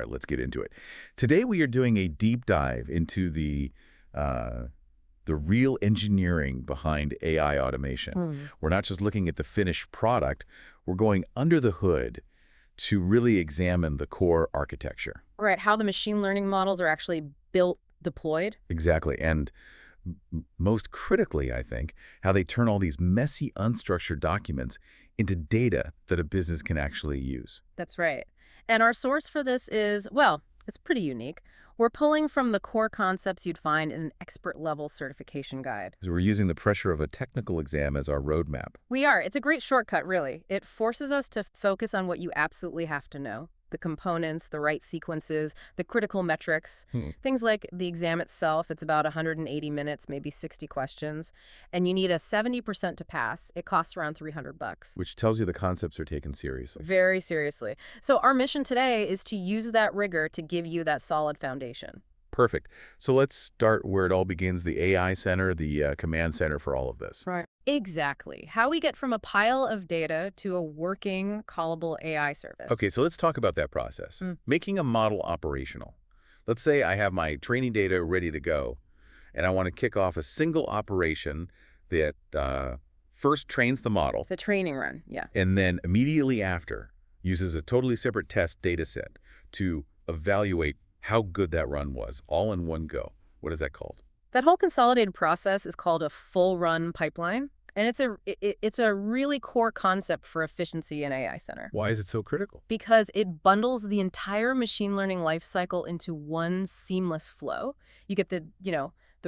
right, let's get into it. Today we are doing a deep dive into the real engineering behind AI automation. We're not just looking at the finished product, we're going under the hood to really examine the core architecture. Right, how the machine learning models are actually built, deployed. Exactly, and most critically, I think, how they turn all these messy, unstructured documents into data that a business can actually use. That's right. And our source for this is, well, it's pretty unique. We're pulling from the core concepts you'd find in an expert-level certification guide. So we're using the pressure of a technical exam as our roadmap. We are. It's a great shortcut, really. It forces us to focus on what you absolutely have to know. The components, the right sequences, the critical metrics. Things like the exam itself, it's about 180 minutes, maybe 60 questions. And you need a 70% to pass. It costs around $300. Which tells you the concepts are taken seriously. Very seriously. So our mission today is to use that rigor to give you that solid foundation. Perfect. So let's start where it all begins, the AI center, the command center for all of this. Right. Exactly. How we get from a pile of data to a working, callable AI service. Okay, so let's talk about that process. Making a model operational. Let's say I have my training data ready to go, and I want to kick off a single operation that first trains the model. The training run, yeah. And then immediately after uses a totally separate test data set to evaluate how good that run was, all in one go. What is that called? That whole consolidated process is called a full run pipeline, and it's a really core concept for efficiency in AI Center. Why is it so critical? Because it bundles the entire machine learning lifecycle into one seamless flow. You get the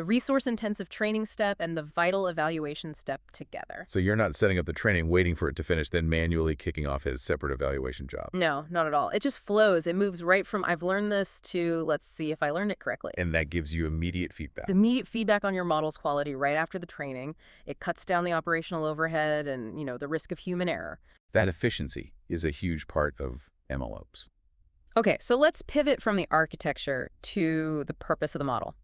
resource-intensive training step and the vital evaluation step together. So you're not setting up the training, waiting for it to finish, then manually kicking off his separate evaluation job. No, not at all. It just flows. It moves right from I've learned this to let's see if I learned it correctly. And that gives you immediate feedback. Immediate feedback on your model's quality right after the training. It cuts down the operational overhead and, the risk of human error. That efficiency is a huge part of MLOps. Okay, so let's pivot from the architecture to the purpose of the model.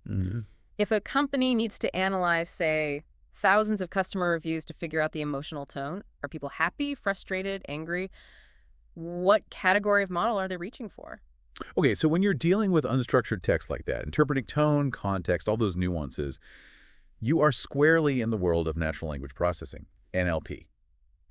If a company needs to analyze, say, thousands of customer reviews to figure out the emotional tone, are people happy, frustrated, angry? What category of model are they reaching for? Okay, so when you're dealing with unstructured text like that, interpreting tone, context, all those nuances, you are squarely in the world of natural language processing, NLP.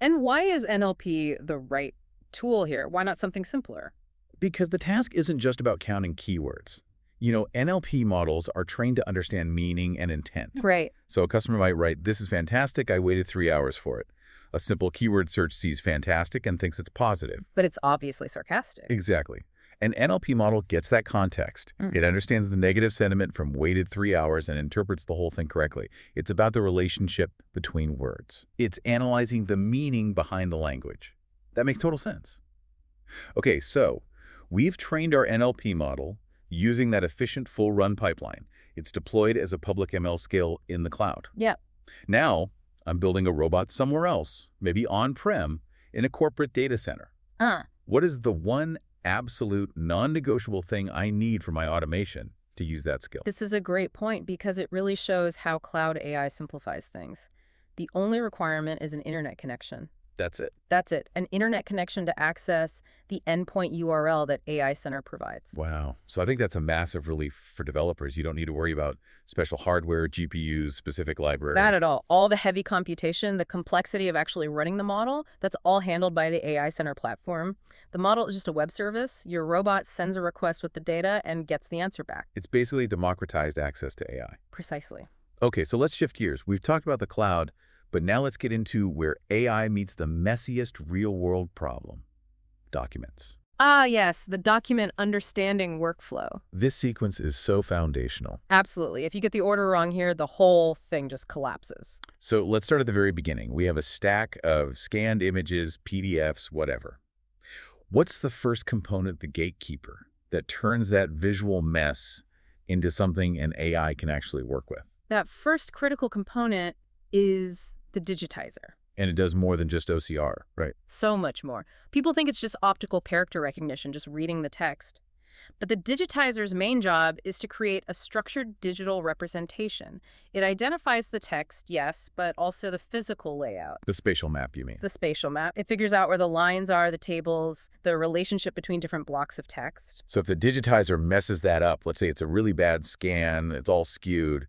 And why is NLP the right tool here? Why not something simpler? Because the task isn't just about counting keywords. NLP models are trained to understand meaning and intent. Right. So a customer might write, "This is fantastic, I waited 3 hours for it." A simple keyword search sees fantastic and thinks it's positive. But it's obviously sarcastic. Exactly. An NLP model gets that context. It understands the negative sentiment from waited 3 hours and interprets the whole thing correctly. It's about the relationship between words. It's analyzing the meaning behind the language. That makes total sense. Okay, so we've trained our NLP model using that efficient full-run pipeline. It's deployed as a public ML scale in the cloud. Yep. Now, I'm building a robot somewhere else, maybe on-prem, in a corporate data center. What is the one absolute non-negotiable thing I need for my automation to use that skill? This is a great point because it really shows how cloud AI simplifies things. The only requirement is an internet connection. That's it. That's it. An internet connection to access the endpoint URL that AI Center provides. Wow. So I think that's a massive relief for developers. You don't need to worry about special hardware, GPUs, specific library. Not at all. All the heavy computation, the complexity of actually running the model, that's all handled by the AI Center platform. The model is just a web service. Your robot sends a request with the data and gets the answer back. It's basically democratized access to AI. Precisely. Okay, so let's shift gears. We've talked about the cloud, but now let's get into where AI meets the messiest real-world problem: documents. Ah, yes, the document understanding workflow. This sequence is so foundational. Absolutely. If you get the order wrong here, the whole thing just collapses. So let's start at the very beginning. We have a stack of scanned images, PDFs, whatever. What's the first component, the gatekeeper, that turns that visual mess into something an AI can actually work with? That first critical component is the digitizer. And it does more than just OCR, right? So much more. People think it's just optical character recognition, just reading the text. But the digitizer's main job is to create a structured digital representation. It identifies the text, yes, but also the physical layout. The spatial map, you mean? The spatial map. It figures out where the lines are, the tables, the relationship between different blocks of text. So if the digitizer messes that up, let's say it's a really bad scan, it's all skewed,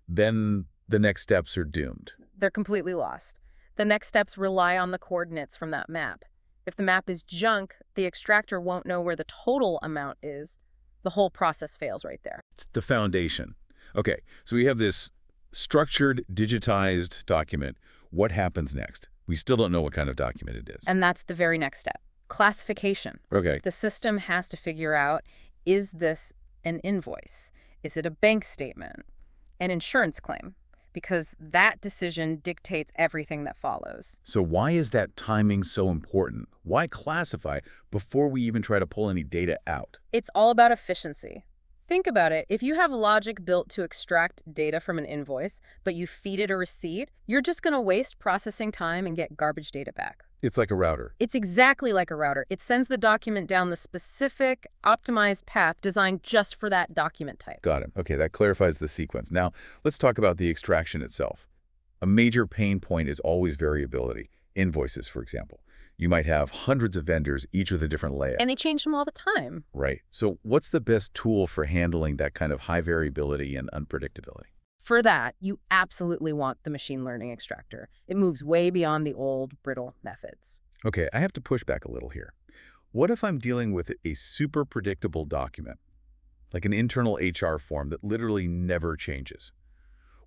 then the next steps are doomed. They're completely lost. The next steps rely on the coordinates from that map. If the map is junk, the extractor won't know where the total amount is. The whole process fails right there. It's the foundation. Okay, so we have this structured, digitized document. What happens next? We still don't know what kind of document it is. And that's the very next step. Classification. Okay. The system has to figure out, is this an invoice? Is it a bank statement? An insurance claim? Because that decision dictates everything that follows. So why is that timing so important? Why classify before we even try to pull any data out? It's all about efficiency. Think about it. If you have logic built to extract data from an invoice, but you feed it a receipt, you're just going to waste processing time and get garbage data back. It's like a router. It's exactly like a router. It sends the document down the specific, optimized path designed just for that document type. Got it. Okay, that clarifies the sequence. Now, let's talk about the extraction itself. A major pain point is always variability. Invoices, for example. You might have hundreds of vendors, each with a different layout. And they change them all the time. Right. So what's the best tool for handling that kind of high variability and unpredictability? For that, you absolutely want the machine learning extractor. It moves way beyond the old, brittle methods. Okay, I have to push back a little here. What if I'm dealing with a super predictable document, like an internal HR form that literally never changes?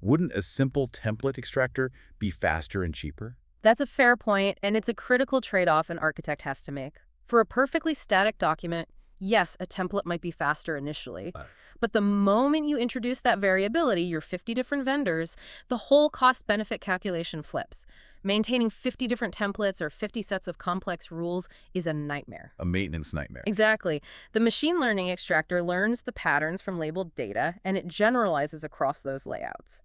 Wouldn't a simple template extractor be faster and cheaper? That's a fair point, and it's a critical trade-off an architect has to make. For a perfectly static document, yes, a template might be faster initially. But the moment you introduce that variability, your 50 different vendors, the whole cost-benefit calculation flips. Maintaining 50 different templates or 50 sets of complex rules is a nightmare. A maintenance nightmare. Exactly. The machine learning extractor learns the patterns from labeled data, and it generalizes across those layouts.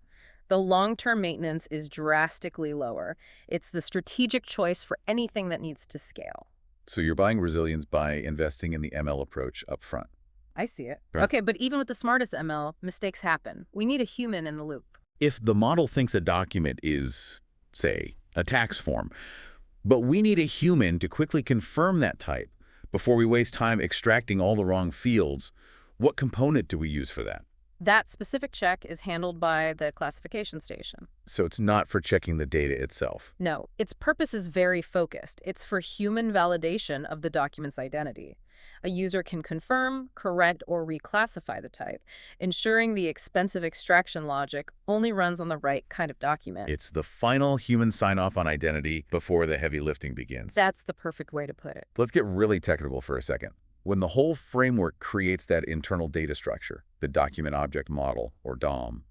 The long-term maintenance is drastically lower. It's the strategic choice for anything that needs to scale. So you're buying resilience by investing in the ML approach up front. I see it. Right. Okay, but even with the smartest ML, mistakes happen. We need a human in the loop. If the model thinks a document is, say, a tax form, but we need a human to quickly confirm that type before we waste time extracting all the wrong fields, what component do we use for that? That specific check is handled by the classification station. So it's not for checking the data itself. No, its purpose is very focused. It's for human validation of the document's identity. A user can confirm, correct, or reclassify the type, ensuring the expensive extraction logic only runs on the right kind of document. It's the final human sign-off on identity before the heavy lifting begins. That's the perfect way to put it. Let's get really technical for a second. When the whole framework creates that internal data structure, the document object model, or DOM,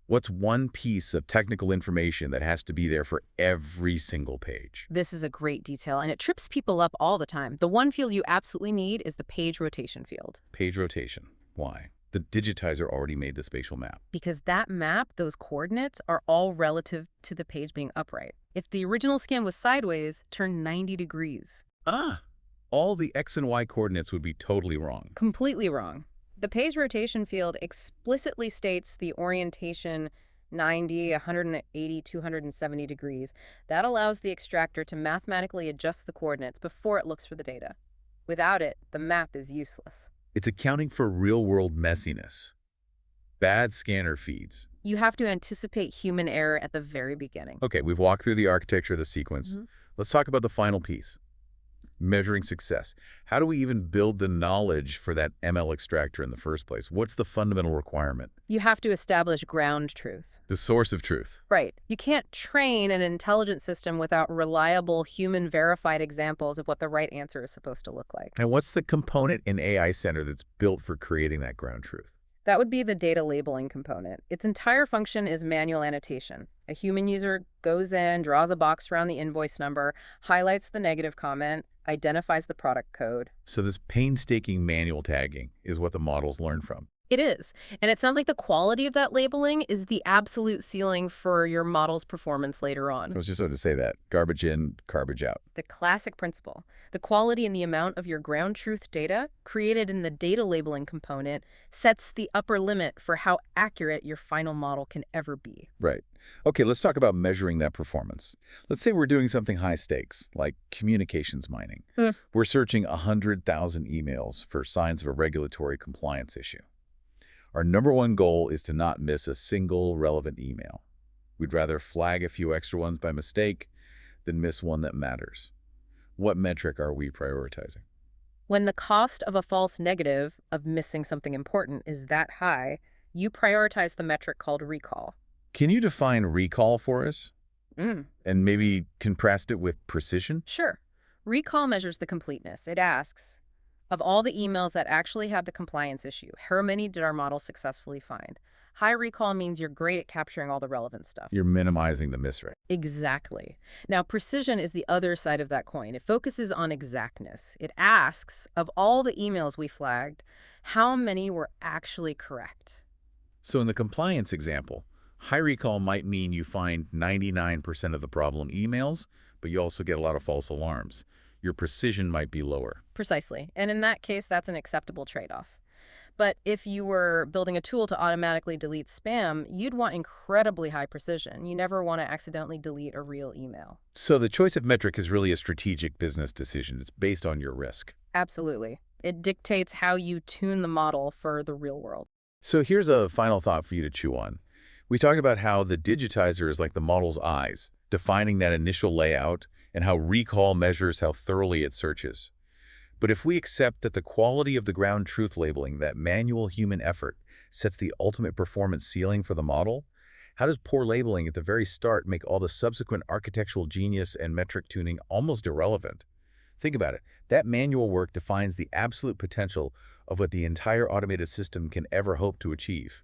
what's one piece of technical information that has to be there for every single page? This is a great detail, and it trips people up all the time. The one field you absolutely need is the page rotation field. Page rotation. Why? The digitizer already made the spatial map. Because that map, those coordinates, are all relative to the page being upright. If the original scan was sideways, turn 90 degrees. All the X and Y coordinates would be totally wrong. Completely wrong. The page rotation field explicitly states the orientation 90, 180, 270 degrees. That allows the extractor to mathematically adjust the coordinates before it looks for the data. Without it, the map is useless. It's accounting for real-world messiness. Bad scanner feeds. You have to anticipate human error at the very beginning. Okay, we've walked through the architecture of the sequence. Let's talk about the final piece. Measuring success. How do we even build the knowledge for that ML extractor in the first place? What's the fundamental requirement? You have to establish ground truth. The source of truth. Right. You can't train an intelligent system without reliable, human-verified examples of what the right answer is supposed to look like. And what's the component in AI Center that's built for creating that ground truth? That would be the data labeling component. Its entire function is manual annotation. A human user goes in, draws a box around the invoice number, highlights the negative comment, identifies the product code. So this painstaking manual tagging is what the models learn from. It is. And it sounds like the quality of that labeling is the absolute ceiling for your model's performance later I on. was just going to say that. Garbage in, garbage out. The classic principle. The quality and the amount of your ground truth data created in the data labeling component sets the upper limit for how accurate your final model can ever be. Right. Okay, let's talk about measuring that performance. Let's say we're doing something high stakes, like communications mining. We're searching 100,000 emails for signs of a regulatory compliance issue. Our number one goal is to not miss a single relevant email. We'd rather flag a few extra ones by mistake than miss one that matters. What metric are we prioritizing? When the cost of a false negative of missing something important is that high, you prioritize the metric called recall. Can you define recall for us? And maybe contrast it with precision? Sure. Recall measures the completeness. It asks, of all the emails that actually had the compliance issue, how many did our model successfully find? High recall means you're great at capturing all the relevant stuff. You're minimizing the miss rate. Exactly. Now, precision is the other side of that coin. It focuses on exactness. It asks, of all the emails we flagged, how many were actually correct? So in the compliance example, high recall might mean you find 99% of the problem emails, but you also get a lot of false alarms. Your precision might be lower. Precisely. And in that case, that's an acceptable trade-off. But if you were building a tool to automatically delete spam, you'd want incredibly high precision. You never want to accidentally delete a real email. So the choice of metric is really a strategic business decision. It's based on your risk. Absolutely. It dictates how you tune the model for the real world. So here's a final thought for you to chew on. We talked about how the digitizer is like the model's eyes, defining that initial layout, and how recall measures how thoroughly it searches. But if we accept that the quality of the ground truth labeling, that manual human effort, sets the ultimate performance ceiling for the model, how does poor labeling at the very start make all the subsequent architectural genius and metric tuning almost irrelevant? Think about it. That manual work defines the absolute potential of what the entire automated system can ever hope to achieve.